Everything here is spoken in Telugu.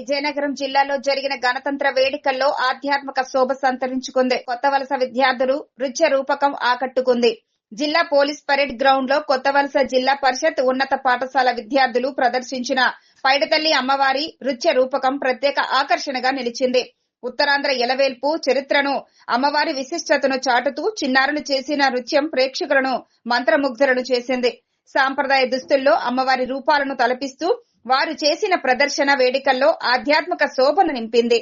విజయనగరం జిల్లాలో జరిగిన గణతంత్ర వేడుకల్లో ఆధ్యాత్మిక శోభ సంతరించుకుంది. కొత్త వలస విద్యార్థులు నృత్య రూపకం ఆకట్టుకుంది. జిల్లా పోలీస్ పరేడ్ గ్రౌండ్ లో కొత్త వలస జిల్లా పరిషత్ ఉన్నత పాఠశాల విద్యార్థులు ప్రదర్శించిన పైడితల్లి అమ్మవారి నృత్య రూపకం ప్రత్యేక ఆకర్షణగా నిలిచింది. ఉత్తరాంధ్ర ఎలవేల్పు చరిత్రను, అమ్మవారి విశిష్టతను చాటుతూ చిన్నారులు చేసిన నృత్యం ప్రేక్షకులను మంత్రముగ్ధులను చేసింది. సాంప్రదాయ దుస్తుల్లో అమ్మవారి రూపాలను తలపిస్తూ వారు చేసిన ప్రదర్శన వేడుకల్లో ఆధ్యాత్మిక శోభను నింపింది.